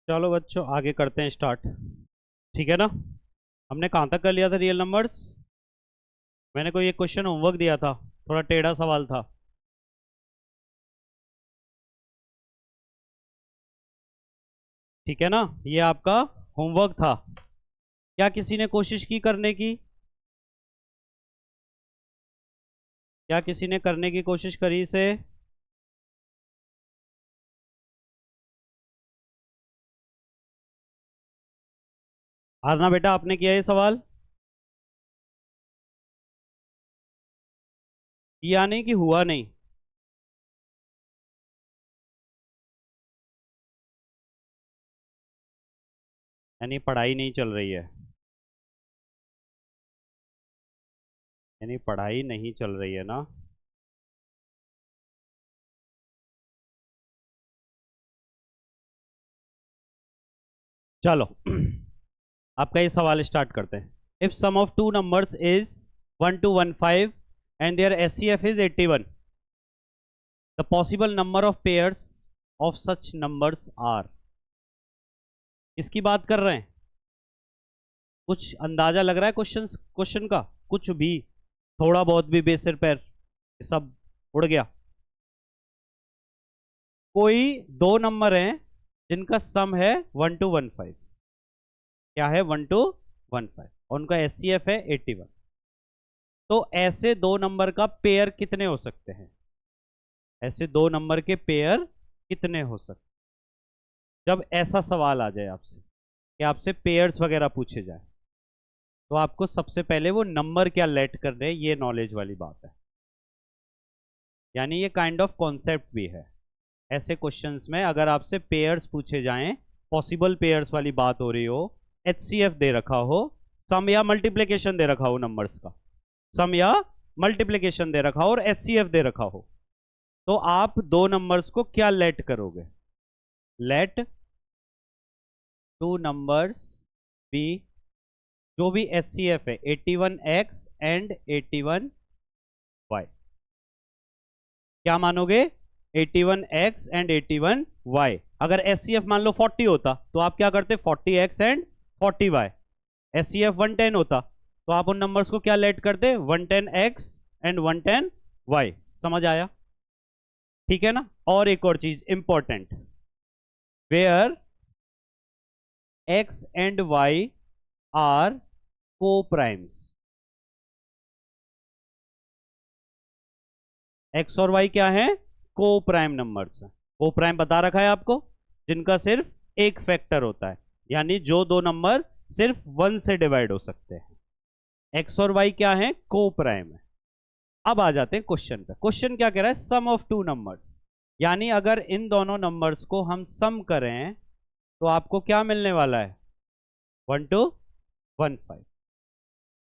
चलो बच्चों आगे करते हैं स्टार्ट। ठीक है ना। हमने कहाँ तक कर लिया था रियल नंबर्स। मैंने कोई एक क्वेश्चन होमवर्क दिया था, थोड़ा टेढ़ा सवाल था। ठीक है ना, ये आपका होमवर्क था। क्या किसी ने कोशिश की करने की? क्या किसी ने करने की कोशिश करी इसे? हारना बेटा, आपने किया ये सवाल? किया नहीं कि हुआ नहीं? यानी पढ़ाई नहीं चल रही है। यानी पढ़ाई नहीं चल रही है ना। चलो आपका ये सवाल स्टार्ट करते हैं। If sum of two numbers is 1 to 15 and their HCF is 81, the possible number of pairs of such numbers are. इसकी बात कर रहे हैं। कुछ अंदाजा लग रहा है क्वेश्चन का? कुछ भी, थोड़ा बहुत भी बेसिर पैर सब उड़ गया? कोई दो नंबर हैं जिनका सम है 1 to 15। क्या है? 1 to 15 और उनका एचसीएफ है 81। तो ऐसे दो नंबर का पेयर कितने हो सकते हैं? ऐसे दो नंबर के पेयर कितने हो सकते? जब ऐसा सवाल आ जाए आपसे कि आपसे पेयर्स वगैरह पूछे जाए, तो आपको सबसे पहले वो नंबर क्या लेट कर रहे हैं, ये नॉलेज वाली बात है। यानी ये काइंड ऑफ कॉन्सेप्ट भी है। ऐसे क्वेश्चंस में अगर आपसे पेयर्स पूछे जाएं, पॉसिबल पेयर्स वाली बात हो रही हो, एचसीएफ दे रखा हो, सम या मल्टीप्लिकेशन दे रखा हो नंबर्स का, सम या मल्टीप्लिकेशन दे रखा हो और एचसीएफ दे रखा हो, तो आप दो नंबर्स को क्या लेट करोगे? लेट टू नंबर्स बी, जो भी एचसीएफ है 81x एंड 81y। क्या मानोगे? 81x and 81y। अगर एचसीएफ मान लो 40 होता तो आप क्या करते? 40x and 40y। एचसीएफ 110 होता तो आप उन नंबर्स को क्या लेट करते? 110x and 110y। समझ आया? ठीक है ना। और एक और चीज important, where x and y are coprimes. x और y क्या है? को प्राइम नंबर्स। को प्राइम बता रखा है आपको, जिनका सिर्फ एक फैक्टर होता है, यानी जो दो नंबर सिर्फ 1 से डिवाइड हो सकते हैं। x और y क्या है? को प्राइम है। अब आ जाते हैं क्वेश्चन पे। क्वेश्चन क्या कह रहा है? सम ऑफ टू नंबर्स, यानी अगर इन दोनों नंबर्स को हम सम करें तो आपको क्या मिलने वाला है? 1 to 15।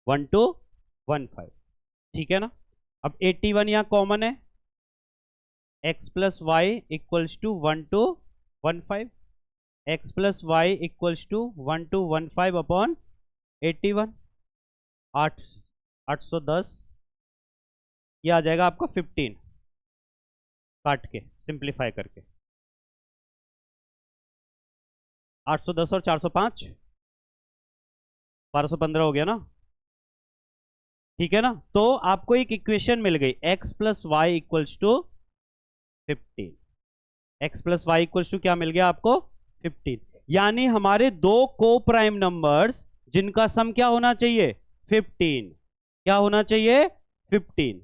1 to 15। ठीक है ना। अब 81 यहां कॉमन है, x plus y equals to 1 to 15। x plus y equals to 1 to 15 upon 81। 810, ये आ जाएगा आपका 15 काट के सिंप्लीफाई करके। 810 और 405 1215 हो गया ना। ठीक है ना। तो आपको एक इक्वेशन मिल गई, x plus y equals to 15। x plus y equals to क्या मिल गया आपको? 15। यानी हमारे दो को प्राइम नंबर्स जिनका सम क्या होना चाहिए? 15। क्या होना चाहिए? 15।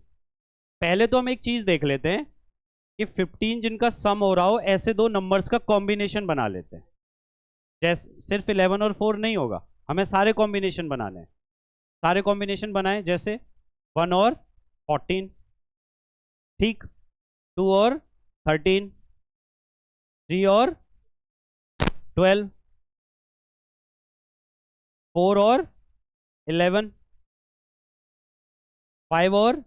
पहले तो हम एक चीज देख लेते हैं कि 15 जिनका सम हो रहा हो, ऐसे दो नंबर्स का कॉम्बिनेशन बना लेते हैं। जैसे सिर्फ 11 और 4 नहीं होगा, हमें सारे कॉम्बिनेशन बनाने हैं। सारे कॉम्बिनेशन बनाए, जैसे 1 और 14, ठीक, 2 और 13, 3 और 12, 4 और 11, 5 और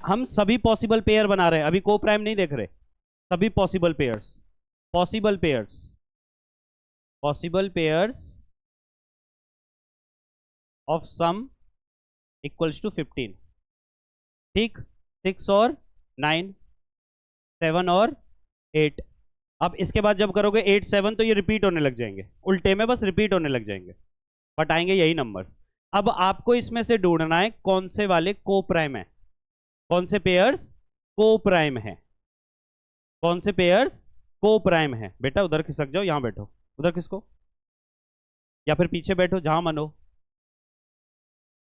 हम सभी पॉसिबल पेयर बना रहे हैं, अभी को प्राइम नहीं देख रहे। सभी possible pairs, possible pairs, possible pairs of sum equals to 15। ठीक, 6 और 9, 7 और 8, अब इसके बाद जब करोगे 8 7 तो ये रिपीट होने लग जाएंगे, उल्टे में बस रिपीट होने लग जाएंगे, बट आएंगे यही नंबर्स। अब आपको इसमें से ढूंढना है कौन से वाले को प्राइम है, कौन से पेयर्स को प्राइम है, कौन से पेयर्स को प्राइम है। बेटा उधर खिसक जाओ, यहां बैठो, उधर किसको, या फिर पीछे बैठो जहां मन हो।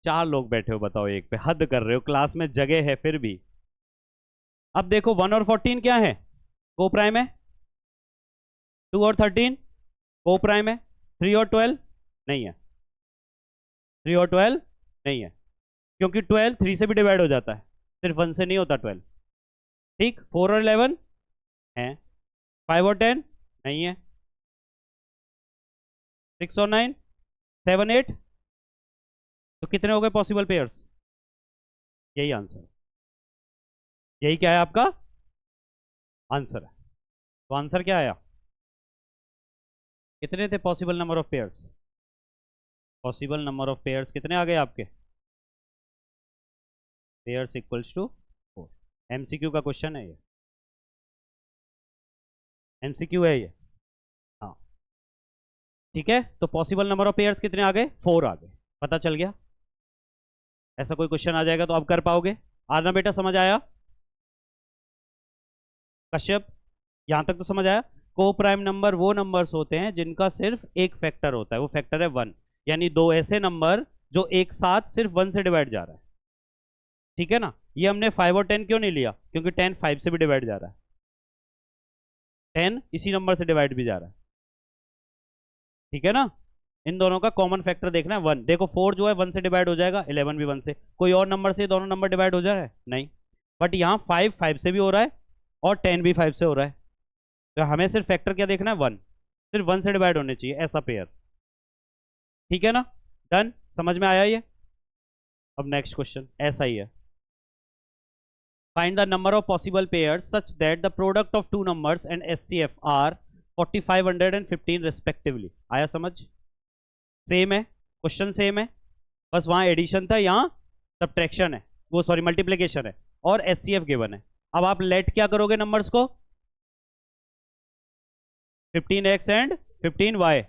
4 लोग बैठे हो, बताओ एक पे, हद कर रहे हो, क्लास में जगह है फिर भी। अब देखो 1 और 14 क्या है, को प्राइम है। 2 और 13 को प्राइम है। 3 और 12 नहीं है, 3 और 12 नहीं है, क्योंकि 12 3 से भी डिवाइड हो जाता है, सिर्फ 1 से नहीं होता 12। ठीक, 4 और 11 है। 5 और 10 नहीं है। 6 और 9, 7 8, तो कितने हो गए पॉसिबल पेयर्स? यही आंसर, यही क्या है आपका आंसर है। तो आंसर क्या आया, कितने थे possible number of pairs? Possible number of pairs कितने आ गए आपके? Pairs equals to 4। एमसीक्यू का क्वेश्चन है ये, एमसीक्यू है ये। हाँ ठीक है, तो पॉसिबल नंबर ऑफ पेयर्स कितने आ गए? 4 आ गए, पता चल गया। ऐसा कोई क्वेश्चन आ जाएगा तो आप कर पाओगे। आना बेटा, समझ आया? कश्यप यहां तक तो समझ आया? को प्राइम नंबर वो नंबर्स होते हैं जिनका सिर्फ एक फैक्टर होता है, वो फैक्टर है 1, यानी दो ऐसे नंबर जो एक साथ सिर्फ 1 से डिवाइड जा रहा है। ठीक है ना, ये हमने 5 और 10 क्यों नहीं लिया? क्योंकि 10 5 से भी डिवाइड जा रहा है, 10 इसी नंबर से डिवाइड भी जा रहा है। ठीक है ना, इन दोनों का कॉमन फैक्टर देखना है 1। देखो 4 जो है 1 से डिवाइड हो जाएगा, 11 भी 1 से। कोई और नंबर से दोनों नंबर डिवाइड हो जा रहा है? नहीं। बट यहाँ 5 5 से भी हो रहा है और 10 भी 5 से हो रहा है, तो हमें सिर्फ फैक्टर क्या देखना है? 1, सिर्फ 1 से डिवाइड होने चाहिए ऐसा पेयर। ठीक है ना, डन, समझ में आया ये? अब नेक्स्ट क्वेश्चन ऐसा ही है। Find the number of possible pairs such that the product of two numbers and HCF are 4500 and 15 respectively. आया समझ? सेम है, क्वेश्चन सेम है, बस वहां एडिशन था, यहाँ सब्ट्रैक्शन है, वो सॉरी मल्टीप्लिकेशन है, और एचसीएफ गिवन है। अब आप लेट क्या करोगे नंबर्स को? 15x and 15y।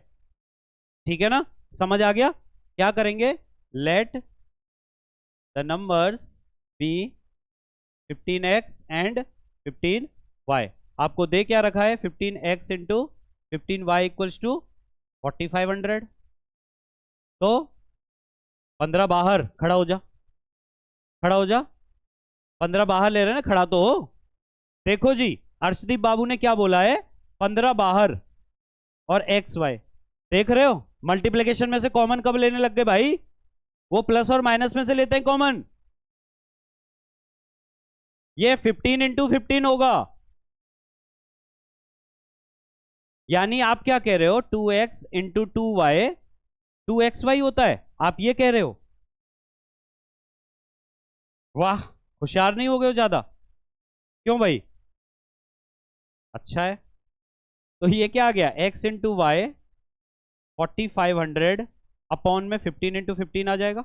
ठीक है ना, समझ आ गया? क्या करेंगे? Let the numbers be 15x and 15y। आपको दे क्या रखा है? 15x into 15y equals to 4500। तो 15 बाहर, खड़ा हो जा, खड़ा हो जा। 15 बाहर ले रहे हैं ना, खड़ा तो हो। देखो जी, अर्शदीप बाबू ने क्या बोला है? 15 बाहर और एक्स वाई। देख रहे हो, मल्टीप्लिकेशन में से कॉमन कब लेने लग गए भाई? वो प्लस और माइनस में से लेते हैं कॉमन। ये 15 इंटू 15 होगा, यानी आप क्या कह रहे हो? 2x इंटू 2y 2xy होता है, आप ये कह रहे हो? वाह, होशियार नहीं हो गए हो ज्यादा? क्यों भाई? अच्छा है, तो ये क्या आ गया? x इंटू वाई 4500 अपॉन में 15 इंटू 15 आ जाएगा।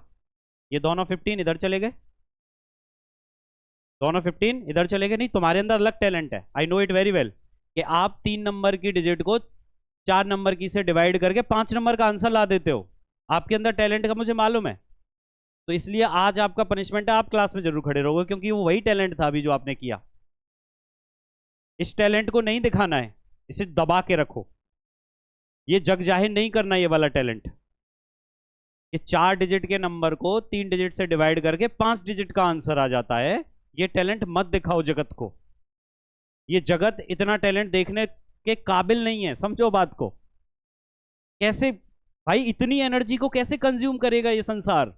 ये दोनों 15 इधर चले गए, दोनों 15 इधर चले गए। नहीं, तुम्हारे अंदर अलग टैलेंट है, I know it very well, कि आप 3 नंबर की डिजिट को 4 नंबर की से डिवाइड करके 5 नंबर का आंसर ला देते हो। आपके अंदर टैलेंट का मुझे मालूम है, तो इसलिए आज आपका पनिशमेंट है, आप क्लास में जरूर खड़े रहोगे, क्योंकि वो वही टैलेंट था अभी जो आपने किया। इस टैलेंट को नहीं दिखाना है, इसे दबा के रखो, ये जग जाहिर नहीं करना ये वाला टैलेंट। ये 4 डिजिट के नंबर को 3 डिजिट से डिवाइड करके 5 डिजिट का आंसर आ जाता है, ये टैलेंट मत दिखाओ जगत को। ये जगत इतना टैलेंट देखने के काबिल नहीं है, समझो बात को। कैसे भाई, इतनी एनर्जी को कैसे कंज्यूम करेगा ये संसार?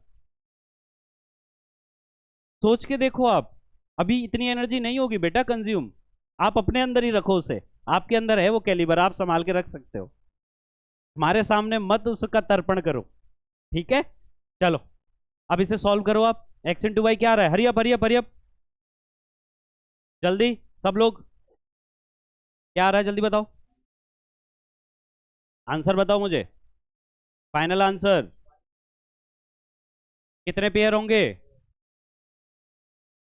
सोच के देखो आप, अभी इतनी एनर्जी नहीं होगी बेटा कंज्यूम। आप अपने अंदर ही रखो उसे, आपके अंदर है वो कैलिबर, आप संभाल के रख सकते हो। हमारे सामने मत उसका तर्पण करो, ठीक है? चलो अब इसे सॉल्व करो आप। एक्स इंटू वाई क्या आ रहा है? हरियप हरियप हरियप, जल्दी सब लोग, क्या आ रहा है जल्दी बताओ, आंसर बताओ मुझे, फाइनल आंसर। कितने पेयर होंगे?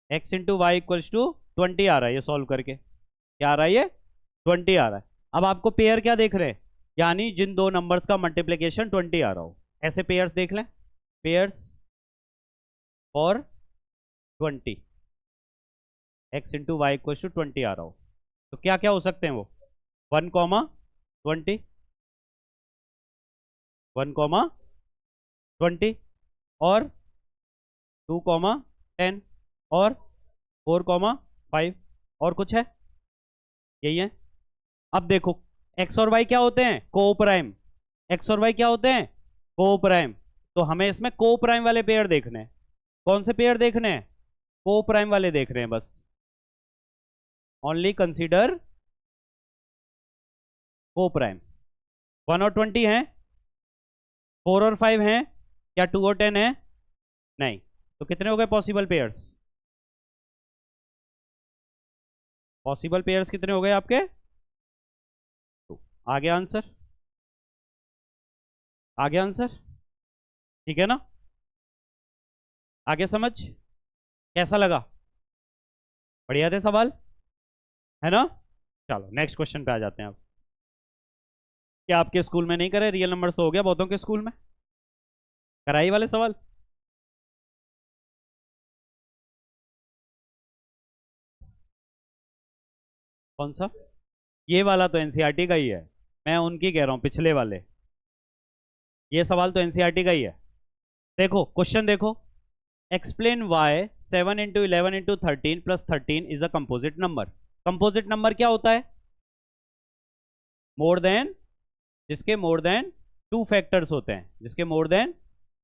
x into y equals to 20 आ रहा है, ये सॉल्व करके क्या आ रहा है? ये 20 आ रहा है। अब आपको पेयर क्या देख रहे हैं, यानी जिन दो नंबर्स का मल्टीप्लीकेशन 20 आ रहा हो, ऐसे पेयर्स देख लें, पेयर्स और 20 x into y equal to 20 आ रहा हो, तो क्या क्या हो सकते हैं वो, 1 कॉमा 20, 1 कॉमा 20 और 2 कॉमा 10 और 4 कॉमा 5 और कुछ है, यही है। अब देखो x और y क्या होते हैं, को प्राइम, x और y क्या होते हैं, को प्राइम, तो हमें इसमें को प्राइम वाले पेयर देखने हैं। कौन से पेयर देखने हैं, को प्राइम वाले देख रहे हैं बस, ओनली कंसीडर को प्राइम। 1 और 20 हैं, 4 और 5 हैं, क्या 2 और 10 है, नहीं, तो कितने हो गए पॉसिबल पेयर्स, पॉसिबल पेयर्स कितने हो गए आपके, तो आगे आंसर, आगे आंसर, ठीक है ना, आगे समझ, कैसा लगा, बढ़िया थे सवाल, है ना। चलो नेक्स्ट क्वेश्चन पे आ जाते हैं अब। क्या आपके स्कूल में नहीं करे, रियल नंबर्स तो हो गया बहुतों के स्कूल में, कराई वाले सवाल, कौन सा, ये वाला तो एनसीईआरटी का ही है, मैं उनकी कह रहा हूं पिछले वाले, ये सवाल तो एनसीईआरटी का ही है। देखो क्वेश्चन देखो, explain why 7 into 11 into 13 plus 13 is a composite number. Composite number क्या होता है, मोर देन, जिसके मोर देन 2 फैक्टर्स होते हैं, जिसके मोर देन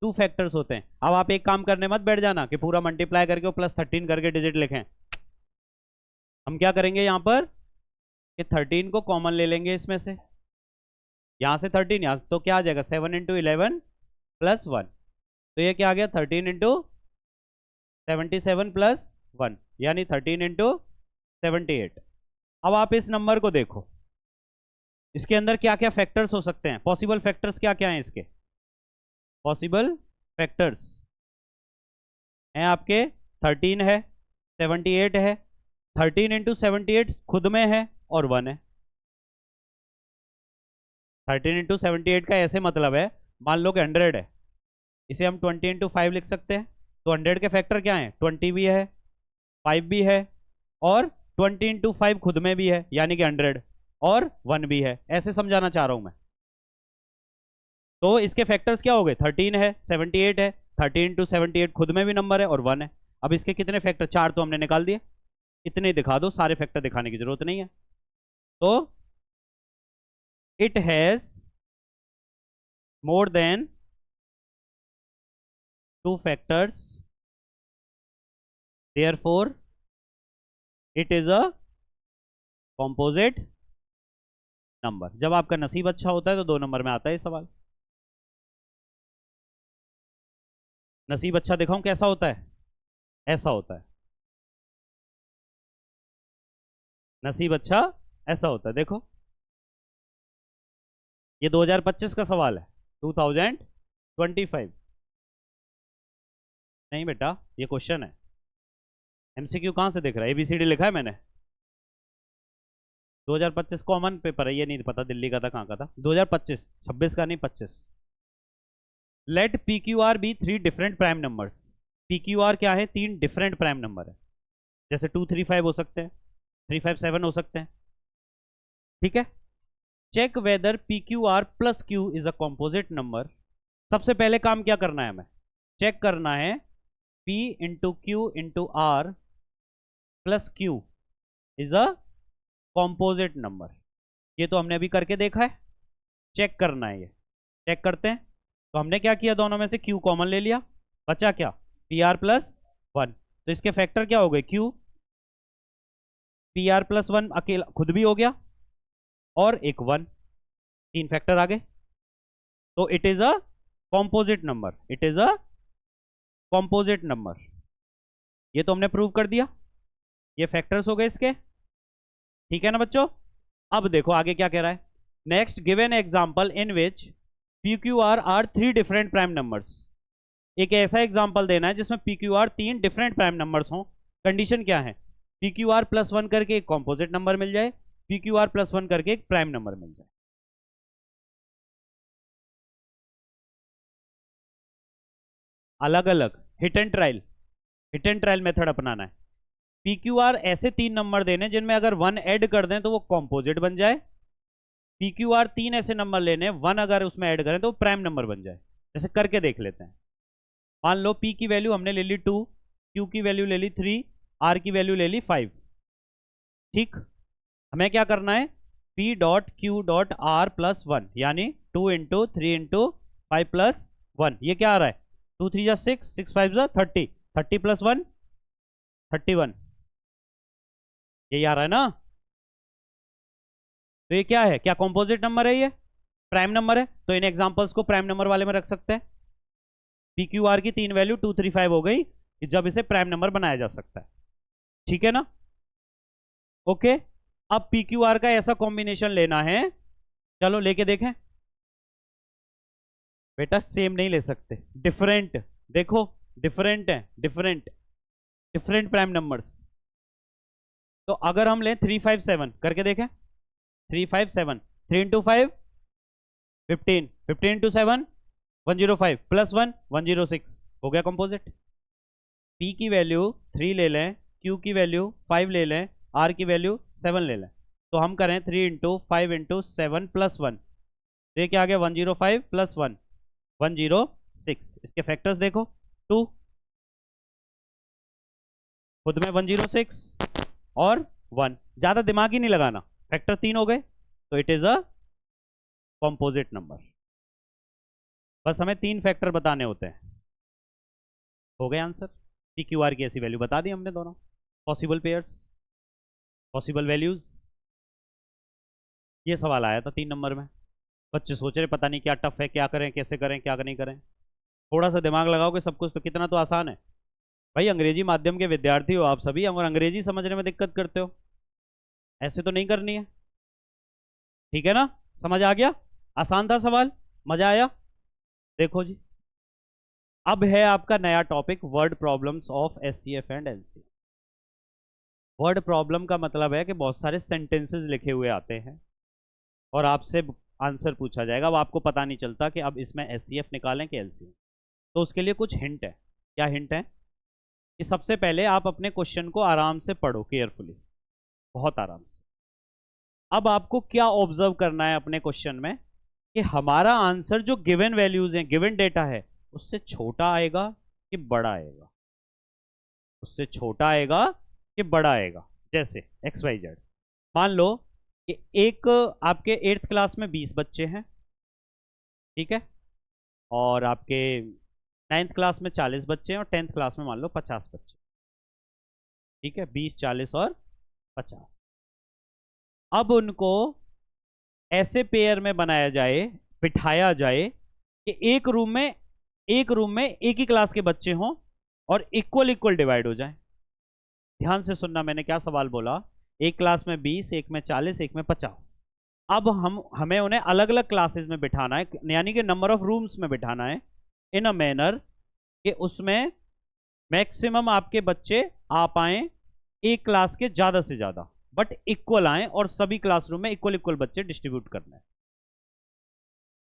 2 फैक्टर्स होते हैं। अब आप एक काम करने मत बैठ जाना कि पूरा मल्टीप्लाई करके प्लस 13 करके डिजिट लिखें, हम क्या करेंगे यहां पर कि 13 को कॉमन ले लेंगे इसमें से, यहां से 13 यहां, तो क्या आ जाएगा 7 इंटू 11 प्लस 1, तो ये क्या आ गया 13 इंटू 77 प्लस 1 यानी 13 इंटू 78। अब आप इस नंबर को देखो, इसके अंदर क्या क्या फैक्टर्स हो सकते हैं, पॉसिबल फैक्टर्स क्या क्या हैं इसके, पॉसिबल फैक्टर्स हैं आपके 13 है, 78 है, 13 इंटू 78 खुद में है और 1 है। 13 इंटू 78 का ऐसे मतलब है, मान लो कि 100 है, इसे हम 20 इंटू 5 लिख सकते हैं, तो 100 के फैक्टर क्या हैं, 20 भी है, 5 भी है और 20 इंटू 5 खुद में भी है यानी कि 100 और 1 भी है, ऐसे समझाना चाह रहा हूं मैं। तो इसके फैक्टर्स क्या हो गए, 13 है, 78 है, 13 इंटू 78 खुद में भी नंबर है और 1 है। अब इसके कितने फैक्टर, 4 तो हमने निकाल दिए, इतने दिखा दो, सारे फैक्टर दिखाने की जरूरत नहीं है। तो it has more than 2 factors, therefore it is a composite number. जब आपका नसीब अच्छा होता है तो 2 नंबर में आता है सवाल। नसीब अच्छा दिखाऊं कैसा होता है, ऐसा होता है, नसीब अच्छा ऐसा होता है, देखो ये 2025 का सवाल है, 2025 नहीं बेटा, ये क्वेश्चन है, एमसीक्यू कहां से दिख रहा है, एबीसीडी लिखा है मैंने, 2025 कॉमन पेपर है, ये नहीं पता दिल्ली का था कहां का था, 2025, 26 का नहीं 25। Let p q r be 3 different prime numbers, p q r क्या है, 3 डिफरेंट प्राइम नंबर है, जैसे 235 हो सकते हैं, 357 हो सकते हैं, ठीक है। Check whether p q r plus q is a composite number. सबसे पहले काम क्या करना है हमें, चेक करना है P into q into r plus q is a composite number. ये तो हमने अभी करके देखा है, चेक करना है, ये चेक करते हैं। तो हमने क्या किया, दोनों में से Q कॉमन ले लिया, बचा क्या पी आर प्लस 1, तो इसके फैक्टर क्या हो गए, Q, पी आर प्लस 1 अकेला खुद भी हो गया और एक 1, 3 फैक्टर आ गए, तो it is a composite number, it is a composite number. ये तो हमने प्रूव कर दिया, ये फैक्टर्स हो गए इसके, ठीक है ना बच्चों। अब देखो आगे क्या कह रहा है, next give an example in which P q are 3 different prime numbers. एक ऐसा एग्जांपल देना है जिसमें P q are 3 different prime numbers हों। कंडीशन क्या है, पी क्यू आर प्लस 1 करके एक कॉम्पोजिट नंबर मिल जाए, P q r plus one करके एक प्राइम नंबर मिल जाए। अलग अलग हिट एंड ट्रायल मेथड अपनाना है। पी क्यू आर ऐसे तीन नंबर देने जिनमें अगर वन ऐड कर दें तो वो कॉम्पोजिट बन जाए। पी क्यू आर तीन ऐसे नंबर लेने, वन अगर उसमें ऐड करें तो वो प्राइम नंबर बन जाए। जैसे करके देख लेते हैं। मान लो पी की वैल्यू हमने ले ली 2, क्यू की वैल्यू ले ली 3, आर की वैल्यू ले ली 5। ठीक, हमें क्या करना है, P dot Q dot are plus one, यानी 2 इंटू 3 इंटू 5 प्लस 1। ये क्या आ रहा है, 2 3 जा 6, 6 5 जा 30, 30 प्लस 1 31। यही आ रहा है ना। तो ये क्या है, क्या कॉम्पोजिट नंबर है, ये प्राइम नंबर है। तो इन एग्जांपल्स को प्राइम नंबर वाले में रख सकते हैं। पी क्यू आर की तीन वैल्यू 2 3 5 हो गई कि जब इसे प्राइम नंबर बनाया जा सकता है। ठीक है ना, ओके। अब पी क्यू आर का ऐसा कॉम्बिनेशन लेना है, चलो लेके देखें। बेटा सेम नहीं ले सकते, डिफरेंट। देखो डिफरेंट है, डिफरेंट प्राइम नंबर्स। तो अगर हम लें 3 5 7 करके देखें, 3 5 7, 3 इंटू 5 15, 15 इंटू 7 105 प्लस 1 106, हो गया कंपोजिट। पी की वैल्यू 3 ले लें, क्यू की वैल्यू 5 ले लें, आर की वैल्यू 7 ले लें। तो हम करें 3 इंटू 5 इंटू 7 प्लस 1, ये क्या आ गया 105 प्लस 1 106। इसके फैक्टर्स देखो, 2 खुद में 106 और 1, ज्यादा दिमाग ही नहीं लगाना, फैक्टर 3 हो गए तो it is a composite number. बस हमें 3 फैक्टर बताने होते हैं, हो गए आंसर। पी क्यू आर की ऐसी वैल्यू बता दी हमने दोनों, पॉसिबल पेयर्स, पॉसिबल वैल्यूज। ये सवाल आया था 3 नंबर में। बच्चे सोच रहे पता नहीं क्या टफ है, क्या करें, कैसे करें, क्या नहीं करें। थोड़ा सा दिमाग लगाओगे सब कुछ तो कितना तो आसान है। भाई अंग्रेजी माध्यम के विद्यार्थी हो आप सभी, और अंग्रेजी समझने में दिक्कत करते हो, ऐसे तो नहीं करनी है। ठीक है ना, समझ आ गया, आसान था सवाल, मजा आया। देखो जी, अब है आपका नया topic, word problems of SCF and LCM. Word problem का मतलब है कि बहुत सारे सेंटेंसेस लिखे हुए आते हैं और आपसे आंसर पूछा जाएगा। अब आपको पता नहीं चलता कि अब इसमें एससीएफ निकालें कि एलसीएम। तो उसके लिए कुछ हिंट है। क्या हिंट है, कि सबसे पहले आप अपने क्वेश्चन को आराम से पढ़ो, केयरफुली, बहुत आराम से। अब आपको क्या ऑब्जर्व करना है अपने क्वेश्चन में, कि हमारा आंसर जो गिवन वैल्यूज हैं, गिवन डेटा है, उससे छोटा आएगा कि बड़ा आएगा, उससे छोटा आएगा कि बड़ा आएगा। जैसे एक्स वाई जेड, मान लो कि एक आपके 8th क्लास में 20 बच्चे हैं, ठीक है, और आपके 9th क्लास में 40 बच्चे हैं, और 10th क्लास में मान लो 50 बच्चे। ठीक है, 20 40 और 50। अब उनको ऐसे पेयर में बनाया जाए, बिठाया जाए कि एक रूम में एक ही क्लास के बच्चे हों और इक्वल इक्वल डिवाइड हो जाए। ध्यान से सुनना, मैंने क्या सवाल बोला, एक क्लास में 20, एक में 40, एक में 50। अब हमें उन्हें अलग अलग क्लासेस में बिठाना है, यानी कि नंबर ऑफ रूम्स में बिठाना है, इन अ मैनर कि उसमें मैक्सिमम आपके बच्चे आ पाए एक क्लास के ज्यादा से ज्यादा, बट इक्वल आए, और सभी क्लासरूम में इक्वल इक्वल बच्चे डिस्ट्रीब्यूट करना है।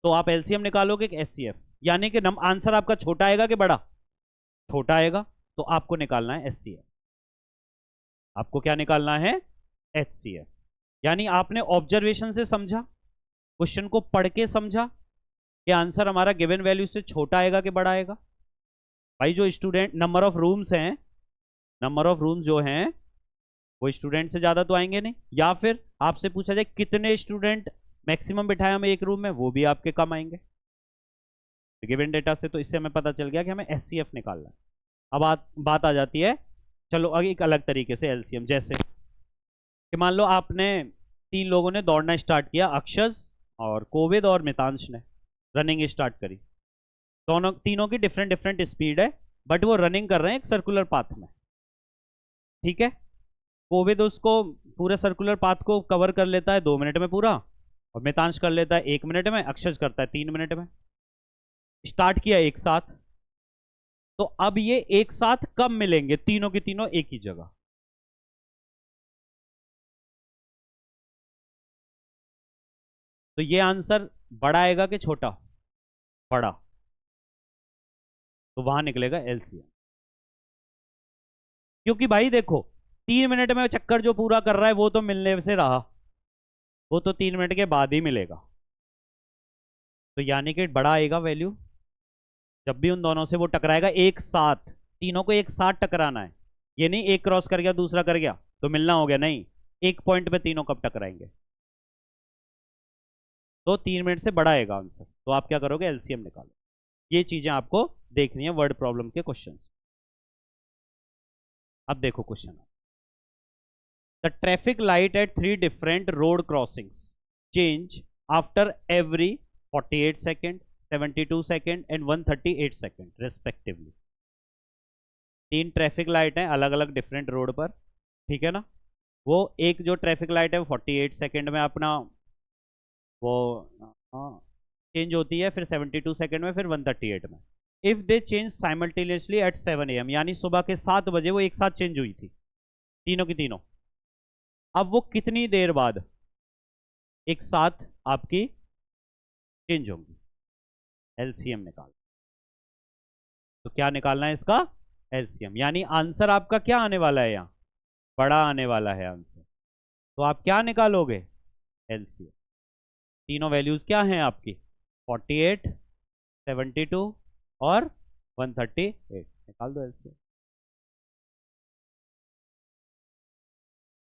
तो आप एलसीएम निकालोगे कि एचसीएफ, यानी कि आंसर आपका छोटा आएगा कि बड़ा, छोटा आएगा, तो आपको निकालना है एचसीएफ। आपको क्या निकालना है, एचसीएफ। यानी आपने ऑब्जर्वेशन से समझा, क्वेश्चन को पढ़ के समझा कि आंसर हमारा गिवन वैल्यू से छोटा आएगा कि बड़ा आएगा। भाई जो स्टूडेंट, नंबर ऑफ रूम्स हैं, नंबर ऑफ रूम्स जो हैं वो स्टूडेंट से ज्यादा तो आएंगे नहीं, या फिर आपसे पूछा जाए कितने स्टूडेंट मैक्सिमम बिठाए हमें एक रूम में, वो भी आपके कम आएंगे गिवन डेटा से। तो इससे हमें पता चल गया कि हमें एचसीएफ निकालना है। अब बात आ जाती है, चलो अगर एक अलग तरीके से एलसीएम, जैसे कि मान लो आपने 3 लोगों ने दौड़ना स्टार्ट किया, अक्षज और कोविद और मितांश ने रनिंग स्टार्ट करी। तीनों की डिफरेंट डिफरेंट स्पीड है, बट वो रनिंग कर रहे हैं एक सर्कुलर पाथ में। ठीक है, कोविद उसको पूरे सर्कुलर पाथ को कवर कर लेता है 2 मिनट में पूरा, और मितांश कर लेता है 1 मिनट में, अक्षज करता है 3 मिनट में। स्टार्ट किया एक साथ, तो अब ये एक साथ कब मिलेंगे, तीनों की तीनों एक ही जगह। तो ये आंसर बड़ा आएगा कि छोटा? बड़ा, तो वहां निकलेगा एलसीएम। क्योंकि भाई देखो 3 मिनट में चक्कर जो पूरा कर रहा है वो तो मिलने से रहा, वो तो 3 मिनट के बाद ही मिलेगा, तो यानी कि बड़ा आएगा वैल्यू। जब भी उन दोनों से वो टकराएगा एक साथ, तीनों को एक साथ टकराना है, ये नहीं एक क्रॉस कर गया दूसरा कर गया तो मिलना हो गया, नहीं, एक पॉइंट पे तीनों कब टकराएंगे। तो 3 मिनट से बड़ा आएगा आंसर, तो आप क्या करोगे, एलसीएम निकालो। ये चीजें आपको देखनी है वर्ड प्रॉब्लम के क्वेश्चन। अब देखो question, the traffic light at 3 different road crossings change after every 48 second, 72 second and 138 second respectively. 3 traffic light हैं अलग अलग डिफरेंट रोड पर, ठीक है ना। वो एक जो ट्रैफिक लाइट है 48 सेकेंड में अपना वो चेंज होती है, फिर 72 सेकेंड में, फिर 138 में। If they change simultaneously eight 7 AM, यानी सुबह के 7 बजे वो एक साथ चेंज हुई थी तीनों की तीनों, अब वो कितनी देर बाद एक साथ आपकी चेंज होंगी। एलसीएम निकाल, तो क्या निकालना है इसका, एलसीएम। यानी आंसर आपका क्या आने वाला है, यहां बड़ा आने वाला है आंसर, तो आप क्या निकालोगे, एलसीएम। तीनों वैल्यूज क्या हैं आपकी, 48, 72 और 138, निकाल दो एलसीएम।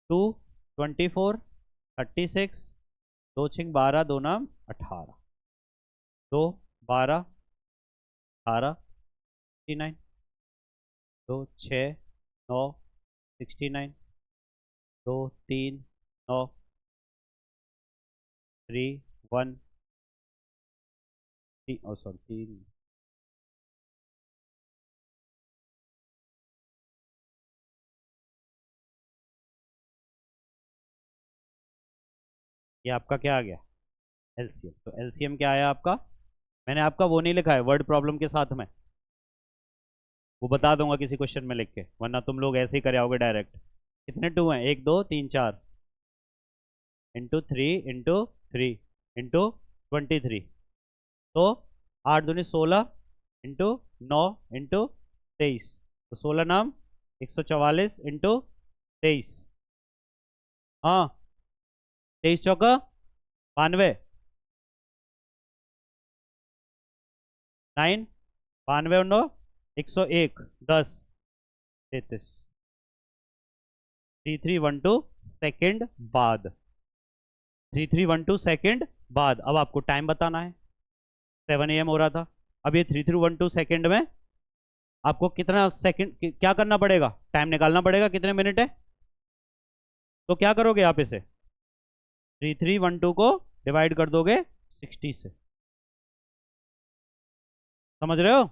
2, 24, 36, 2 6 12, 2 9 18, 2 12 18, 69, 2 6 9 69, 2 3 9 3 1 3, सॉरी 3, ये आपका क्या आ गया, एलसीएम। तो एलसीएम क्या आया आपका, मैंने आपका वो नहीं लिखा है वर्ड प्रॉब्लम के साथ में, वो बता दूंगा किसी क्वेश्चन में लिख के, वरना तुम लोग ऐसे ही कर आओगे डायरेक्ट। कितने 2 हैं, 1 2 3 4 इंटू 3 इंटू 3 इंटू 23, तो 8 दूनी 16 इंटू 9 इंटू 23, तो 16 नाम 144 इंटू 23, हाँ 23 चौका 92, 9 92 9 101 10 33, 3312 सेकेंड बाद, 3312 सेकेंड बाद। अब आपको टाइम बताना है, 7 AM हो रहा था, अब ये 3312 सेकेंड में आपको कितना सेकेंड क्या करना पड़ेगा, टाइम निकालना पड़ेगा, कितने मिनट है। तो क्या करोगे आप इसे 3312 को डिवाइड कर दोगे 60 से, समझ रहे हो,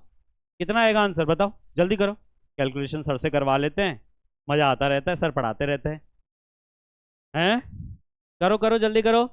कितना आएगा आंसर बताओ, जल्दी करो, कैलकुलेशन सर से करवा लेते हैं, मजा आता रहता है, सर पढ़ाते रहते हैं, करो करो जल्दी करो।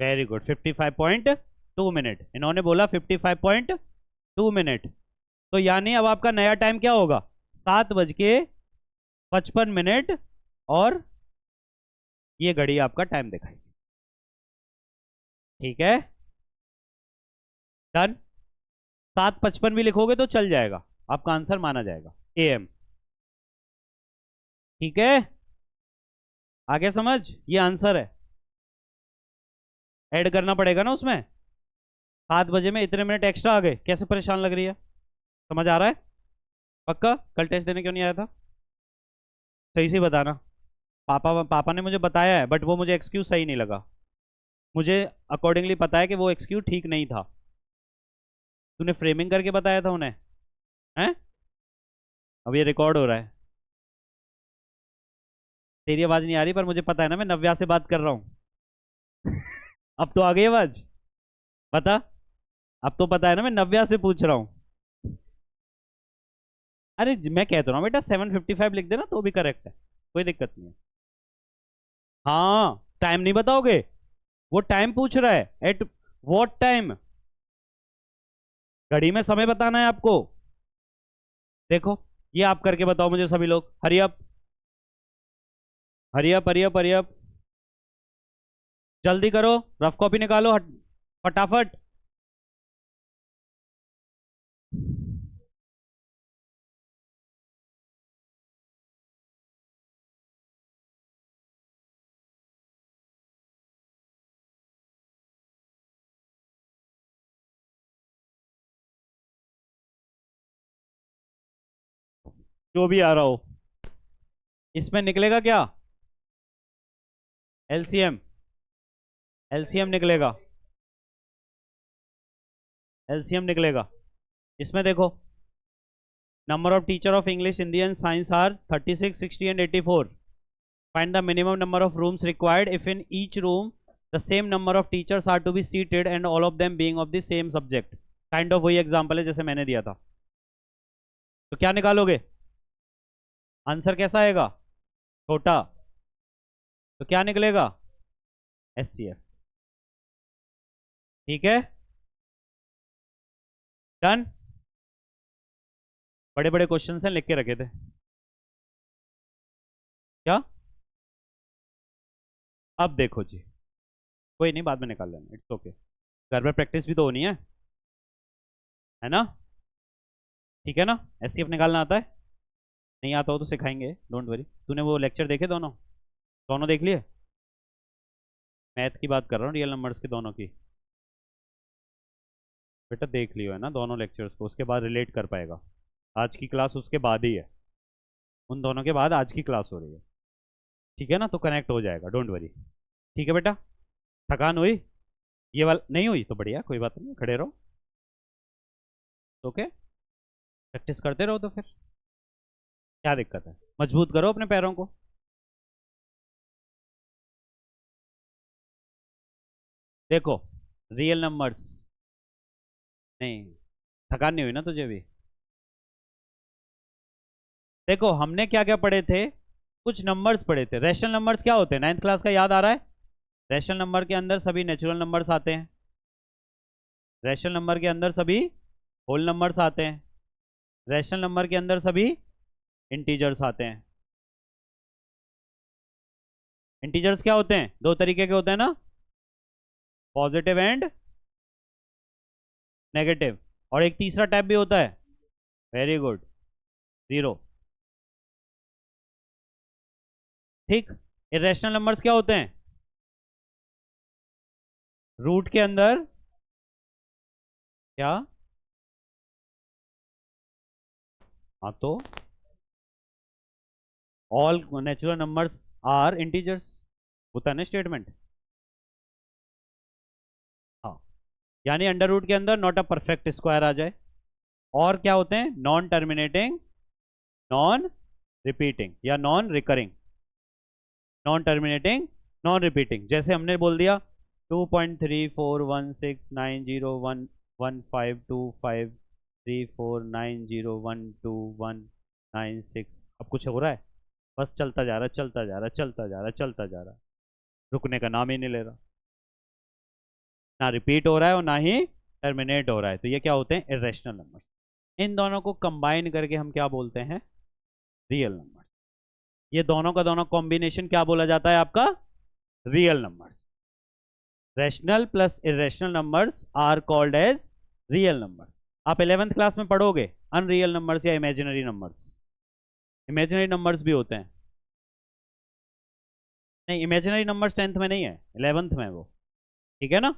वेरी गुड, 55.2 मिनट, इन्होंने बोला 55.2 मिनट। तो यानी अब आपका नया टाइम क्या होगा, 7:55 और ये घड़ी आपका टाइम दिखाएगी, ठीक है, डन। 7:55 भी लिखोगे तो चल जाएगा, आपका आंसर माना जाएगा AM, ठीक है, आगे समझ, ये आंसर है, ऐड करना पड़ेगा ना उसमें, 7 बजे में इतने मिनट एक्स्ट्रा आ गए, कैसे परेशान लग रही है, समझ आ रहा है, पक्का। कल टेस्ट देने क्यों नहीं आया था, सही से बताना। पापा ने मुझे बताया है, बट वो मुझे एक्सक्यूज सही नहीं लगा, मुझे अकॉर्डिंगली पता है कि वो एक्सक्यूज ठीक नहीं था, तूने फ्रेमिंग करके बताया था उन्हें, हैं, अब ये रिकॉर्ड हो रहा है, तेरी आवाज नहीं आ रही, पर मुझे पता है ना, मैं नव्या से बात कर रहा हूं अब तो आ गई आवाज, बता, अब तो पता है ना, मैं नव्या से पूछ रहा हूं। अरे मैं कहता हूँ बेटा 7:55 लिख देना तो भी करेक्ट है, कोई दिक्कत नहीं है। हाँ, टाइम नहीं बताओगे? वो टाइम पूछ रहा है, एट व्हाट टाइम। घड़ी में समय बताना है आपको। देखो, ये आप करके बताओ मुझे सभी लोग, hurry up, hurry up, hurry up, hurry up, जल्दी करो, रफ कॉपी निकालो, फटाफट। जो भी आ रहा हो, इसमें निकलेगा क्या? एलसीएम, एलसीएम निकलेगा, एलसीएम निकलेगा। इसमें देखो, number of teacher of English, Hindi and science are 36, 60 and 84। Find the minimum number of rooms required if in each room the same number of teachers are to be seated and all of them being of the same subject. Kind of वही example है जैसे मैंने दिया था। तो क्या निकालोगे? Answer कैसा आएगा? छोटा। तो क्या निकलेगा? एचसीएफ। ठीक है, डन। बड़े बड़े क्वेश्चन हैं, लिख के रखे थे क्या? अब देखो जी, कोई नहीं, बाद में निकाल लेना, इट्स ओके। घर में प्रैक्टिस भी तो होनी है ना? ठीक है ना? एचसीएफ निकालना आता है? नहीं आता हो तो सिखाएंगे, डोंट वरी। तूने वो लेक्चर देखे दोनों? दोनों देख लिए? मैथ की बात कर रहा हूँ, रियल नंबर्स के दोनों की। बेटा देख लियो है ना दोनों लेक्चर्स को, उसके बाद रिलेट कर पाएगा। आज की क्लास उसके बाद ही है, उन दोनों के बाद आज की क्लास हो रही है। ठीक है ना? तो कनेक्ट हो जाएगा, डोंट वरी। ठीक है बेटा? थकान हुई? ये वाला नहीं हुई तो बढ़िया, कोई बात नहीं, खड़े रहो। ओके, प्रैक्टिस करते रहो तो फिर क्या दिक्कत है? मजबूत करो अपने पैरों को। देखो, रियल नंबर्स, नहीं, थकान नहीं हुई ना तुझे भी? देखो, हमने क्या क्या पढ़े थे? कुछ नंबर्स पढ़े थे। रैशनल नंबर्स क्या होते हैं? 9th क्लास का याद आ रहा है? रैशनल नंबर के अंदर सभी नेचुरल नंबर्स आते हैं। रैशनल नंबर के अंदर सभी होल नंबर्स आते हैं। रैशनल नंबर के अंदर सभी इंटीजर्स आते हैं। इंटीजर्स क्या होते हैं? दो तरीके के होते हैं ना, पॉजिटिव एंड नेगेटिव। और एक तीसरा टाइप भी होता है, वेरी गुड, जीरो। ठीक। इरेशनल नंबर्स क्या होते हैं? रूट के अंदर क्या? हाँ तो all natural numbers are integers, होता है ना स्टेटमेंट। हाँ, यानी अंडर रूट के अंदर नॉट अ परफेक्ट स्क्वायर आ जाए। और क्या होते हैं? नॉन टर्मिनेटिंग, नॉन रिपीटिंग या non recurring. Non terminating, non repeating, जैसे हमने बोल दिया 2.341690115349012196। अब कुछ हो रहा है? बस चलता जा रहा है, चलता जा रहा है, चलता जा रहा है, चलता जा रहा है, रुकने का नाम ही नहीं ले रहा। ना रिपीट हो रहा है और ना ही टर्मिनेट हो रहा है। तो ये क्या होते हैं? Irrational numbers. इन दोनों को कंबाइन करके हम क्या बोलते हैं? Real numbers. ये दोनों का दोनों कॉम्बिनेशन क्या बोला जाता है आपका? Real numbers. Rational plus irrational numbers are called as real numbers. आप 11th क्लास में पढ़ोगे अनरियल नंबर्स या इमेजिनरी नंबर्स। इमेजिनरी नंबर्स भी होते हैं। नहीं, इमेजिनरी नंबर्स 10th में नहीं है, 11th में वो। ठीक है ना?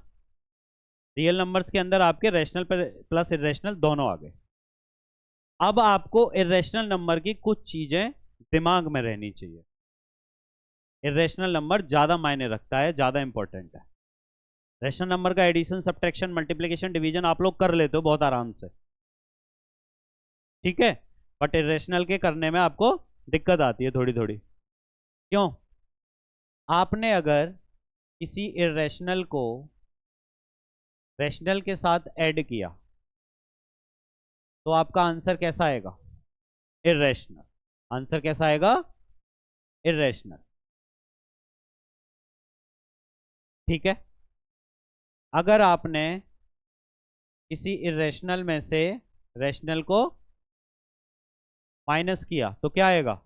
रियल नंबर्स के अंदर आपके रैशनल प्लस इरेशनल दोनों आ गए। अब आपको इरेशनल नंबर की कुछ चीजें दिमाग में रहनी चाहिए। इरेशनल नंबर ज्यादा मायने रखता है, ज्यादा इंपॉर्टेंट है। रैशनल नंबर का एडिशन, सब्ट्रैक्शन, मल्टीप्लिकेशन, डिवीजन आप लोग कर लेते हो बहुत आराम से, ठीक है। बट इरेशनल के करने में आपको दिक्कत आती है थोड़ी थोड़ी। क्यों? आपने अगर किसी इरेशनल को रैशनल के साथ ऐड किया तो आपका आंसर कैसा आएगा? इरेशनल। आंसर कैसा आएगा? इरेशनल। ठीक है, अगर आपने किसी इरेशनल में से रैशनल को माइनस किया तो क्या आएगा?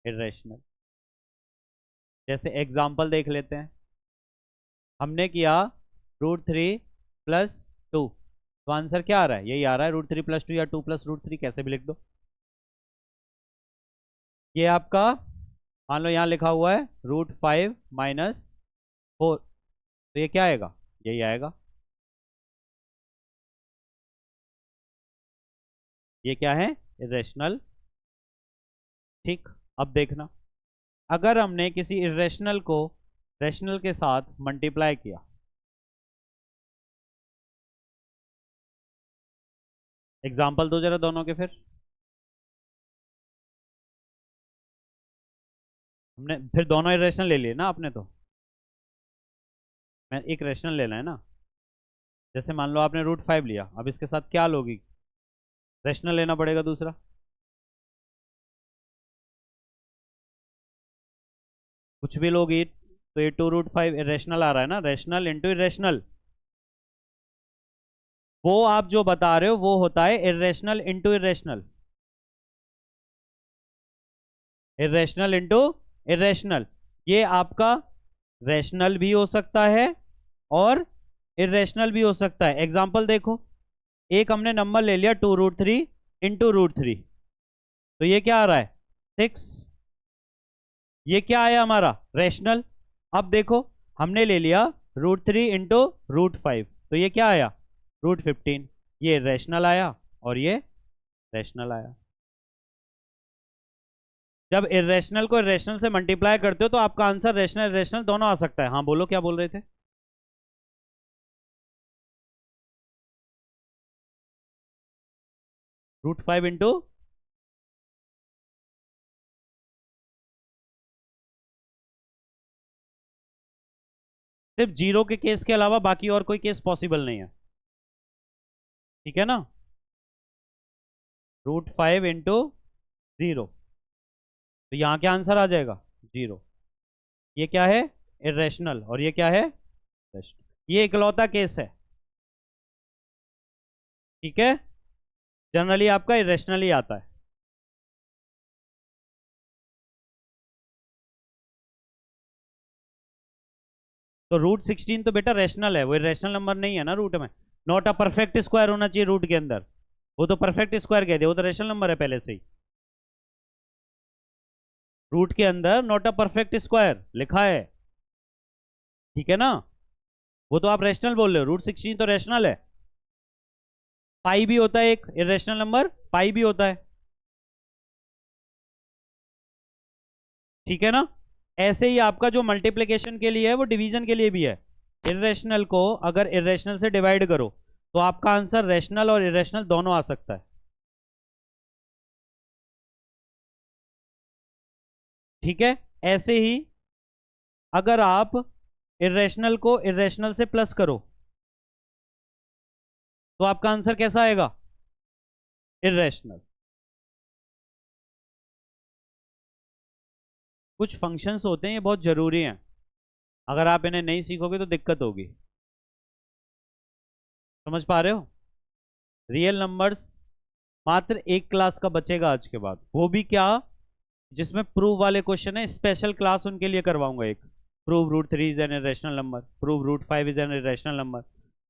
इरेशनल। जैसे एग्जांपल देख लेते हैं, हमने किया √3 + 2, तो आंसर क्या आ रहा है? यही आ रहा है, √3 + 2 या 2 + √3, कैसे भी लिख दो। ये आपका मान लो यहाँ लिखा हुआ है √5 - 4, तो ये क्या आएगा? यही आएगा। ये क्या है? इरेशनल। ठीक, अब देखना, अगर हमने किसी इरेशनल को रैशनल के साथ मल्टीप्लाई किया, एग्जाम्पल दो जरा दोनों के। फिर हमने फिर दोनों इरेशनल ले लिए ना आपने, तो मैं एक रैशनल लेना है ना। जैसे मान लो आपने √5 लिया, अब इसके साथ क्या लोगी? रैशनल लेना पड़ेगा दूसरा। कुछ भी लोगी तो ये 2√5 इरेशनल आ रहा है ना, रैशनल इंटू इरेशनल। वो आप जो बता रहे हो वो होता है irrational into irrational, irrational into irrational. ये आपका रैशनल भी हो सकता है और इरेशनल भी हो सकता है। एग्जाम्पल देखो, एक हमने नंबर ले लिया 2√3 इंटू √3, तो ये क्या आ रहा है? 6। ये क्या आया हमारा? रैशनल। अब देखो, हमने ले लिया √3 इंटू √5, तो ये क्या आया? √15। ये रैशनल आया और ये रैशनल आया। जब इरेशनल को इरेशनल से मल्टीप्लाई करते हो तो आपका आंसर रैशनल इरेशनल दोनों आ सकता है। हाँ बोलो, क्या बोल रहे थे? √5 इंटू, सिर्फ जीरो के केस के अलावा बाकी और कोई केस पॉसिबल नहीं है, ठीक है ना। √5 इंटू 0, तो यहां क्या आंसर आ जाएगा? 0। ये क्या है? इरेशनल। और ये क्या है? रैशनल। ये इकलौता केस है, ठीक है। जनरली आपका इरेशनल ही आता है। तो √16 तो बेटा रैशनल है, वो इरेशनल नंबर नहीं है ना रूट में। नॉट अ परफेक्ट स्क्वायर होना चाहिए रूट के अंदर, वो तो परफेक्ट स्क्वायर कह दिया, वो तो रैशनल नंबर है पहले से ही। रूट के अंदर नॉट अ परफेक्ट स्क्वायर लिखा है, ठीक है ना। वो तो आप रैशनल बोल रहे हो, √16 तो रैशनल है। पाई भी होता है एक इरेशनल नंबर, पाई भी होता है, ठीक है ना। ऐसे ही आपका जो मल्टीप्लिकेशन के लिए है वो डिवीजन के लिए भी है। इरेशनल को अगर इरेशनल से डिवाइड करो तो आपका आंसर रैशनल और इरेशनल दोनों आ सकता है, ठीक है। ऐसे ही अगर आप इरेशनल को इरेशनल से प्लस करो तो आपका आंसर कैसा आएगा? इरेशनल। कुछ फंक्शंस होते हैं ये बहुत जरूरी हैं, अगर आप इन्हें नहीं सीखोगे तो दिक्कत होगी। समझ पा रहे हो? रियल नंबर्स मात्र एक क्लास का बचेगा आज के बाद, वो भी क्या, जिसमें प्रूव वाले क्वेश्चन है। स्पेशल क्लास उनके लिए करवाऊंगा एक। Prove √3 is an irrational number, prove √5 is an irrational number,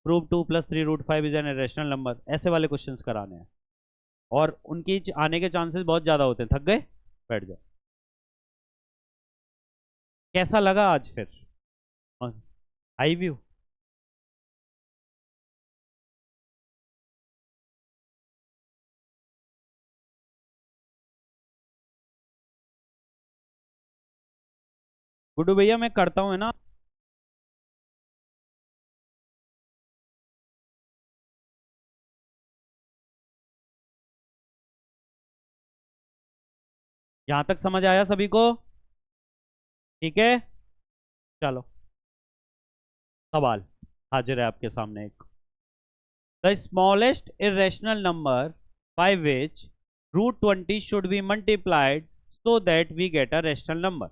prove 2 + 3 √5 is an irrational number. ऐसे वाले क्वेश्चंस कराने हैं और उनकी आने के चांसेस बहुत ज्यादा होते हैं। थक गए? बैठ जाओ। कैसा लगा आज फिर? High view. गुड्डू भैया मैं करता हूँ, है ना। यहां तक समझ आया सभी को? ठीक है, चलो सवाल हाजिर है आपके सामने एक। The smallest irrational number by which √20 should be multiplied so that we get a rational number.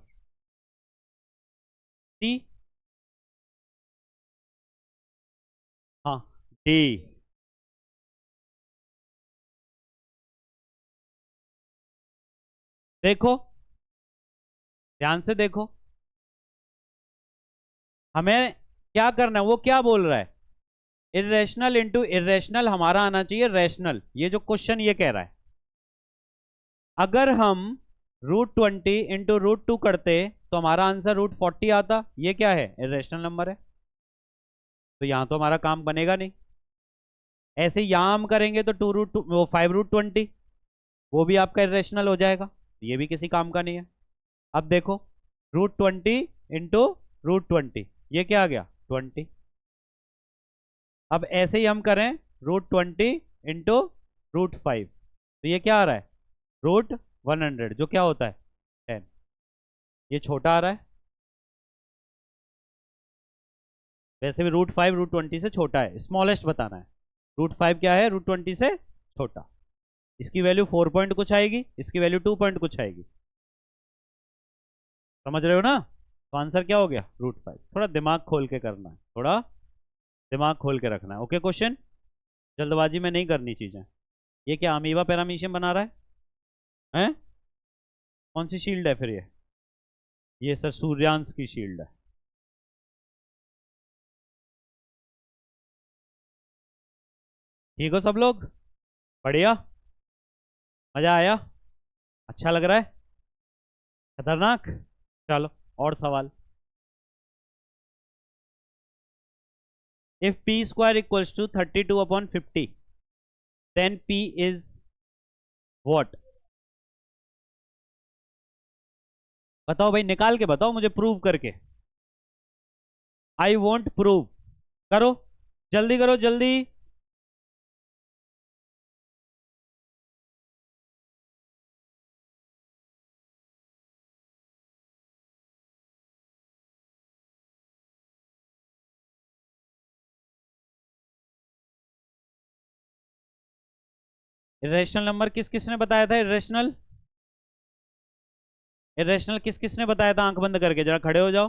See, D. देखो, ध्यान से देखो, हमें क्या करना है, वो क्या बोल रहा है, इरेशनल इंटू इरेशनल हमारा आना चाहिए रैशनल, ये जो क्वेश्चन ये कह रहा है। अगर हम √20 इंटू √2 करते तो हमारा आंसर √40 आता, ये क्या है, इरेशनल नंबर है, तो यहां तो हमारा काम बनेगा नहीं। ऐसे यहां हम करेंगे तो 2√2 वो 5√20, वो भी आपका इरेशनल हो जाएगा, ये भी किसी काम का नहीं है। अब देखो, √20 इंटू √20, ये क्या आ गया, 20। अब ऐसे ही हम करें √20 इंटू √5, तो ये क्या आ रहा है, √100, जो क्या होता है 10। ये छोटा आ रहा है, वैसे भी √5 √20 से छोटा है, स्मॉलेस्ट बताना है। √5 क्या है, √20 से छोटा। इसकी वैल्यू 4 पॉइंट कुछ आएगी, इसकी वैल्यू 2 पॉइंट कुछ आएगी, समझ रहे हो ना। तो आंसर क्या हो गया, √5। थोड़ा दिमाग खोल के करना है, थोड़ा दिमाग खोल के रखना है। ओके क्वेश्चन, जल्दबाजी में नहीं करनी चीजें। ये क्या अमीबा पैरामीशियम बना रहा है, हैं? कौन सी शील्ड है फिर ये सर सूर्यांश की शील्ड है। ठीक हो सब लोग, बढ़िया, मजा आया, अच्छा लग रहा है, खतरनाक। चलो, और सवाल। If p square equals to 32/50, then p is what. बताओ भाई, निकाल के बताओ मुझे, प्रूव करके। आई वॉन्ट प्रूव, करो, जल्दी करो जल्दी। इरेशनल नंबर किस किसने बताया था, इरेशनल, इरेशनल किस किसने बताया था, आंख बंद करके जरा खड़े हो जाओ,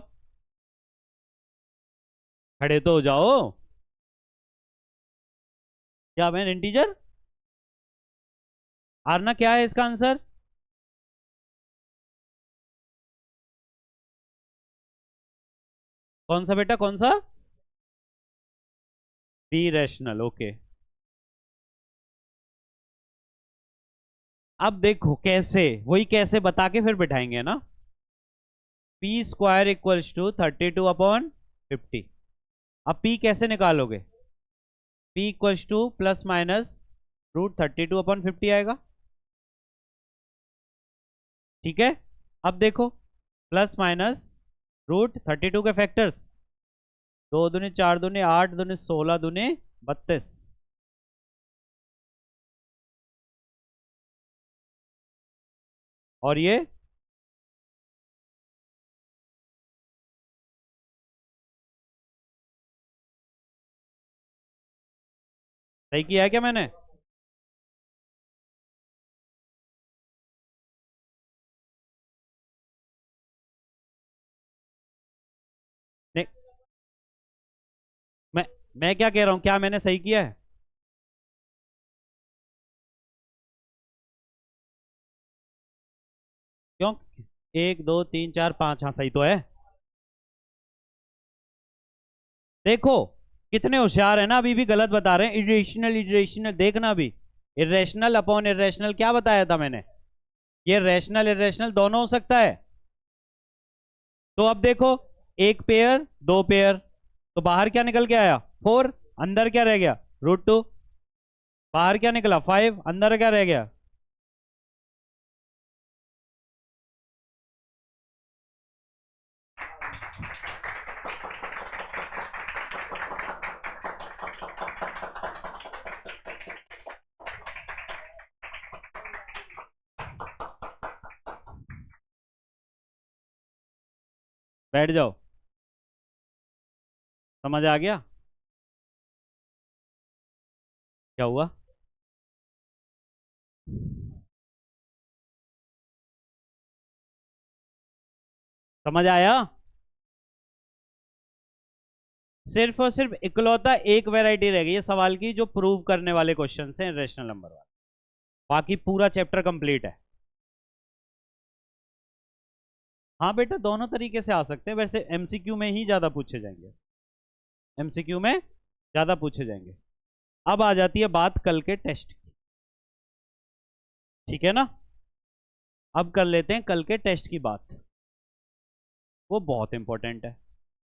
खड़े तो हो जाओ। क्या मैं इंटीजर, आरना क्या है इसका आंसर, कौन सा बेटा, कौन सा, बी रैशनल, ओके। अब देखो कैसे, वही कैसे बता के फिर बिठाएंगे ना। P square equals to 32/50। अब पी कैसे निकालोगे, p equals to plus minus √32/50 आएगा, ठीक है। अब देखो, प्लस माइनस √32 के फैक्टर्स, 2 दूनी 4 दूनी 8 दूनी 16 दूनी 32, और ये सही किया है क्या मैंने, नहीं, मैं मैं क्या कह रहा हूं, क्या मैंने सही किया है, क्यों, 1 2 3 4 5, हाँ सही तो है। देखो कितने होशियार है ना, अभी भी गलत बता रहे हैं, इरेशनल इरेशनल, देखना अभी, इरेशनल अपॉन इरेशनल क्या बताया था मैंने, ये रैशनल इरेशनल दोनों हो सकता है। तो अब देखो, एक पेयर, दो पेयर, तो बाहर क्या निकल के आया, 4, अंदर क्या रह गया, √2, बाहर क्या निकला 5, अंदर क्या रह गया। बैठ जाओ, समझ आ गया, क्या हुआ, समझ आया। सिर्फ और सिर्फ इकलौता एक वैरायटी रह गई है सवाल की जो प्रूव करने वाले क्वेश्चन हैं रेशनल नंबर वाले, बाकी पूरा चैप्टर कंप्लीट है। हाँ बेटा दोनों तरीके से आ सकते हैं, वैसे एमसीक्यू में ही ज्यादा पूछे जाएंगे, एमसीक्यू में ज्यादा पूछे जाएंगे। अब आ जाती है बात कल के टेस्ट की, ठीक है ना। अब कर लेते हैं कल के टेस्ट की बात, वो बहुत इंपॉर्टेंट है।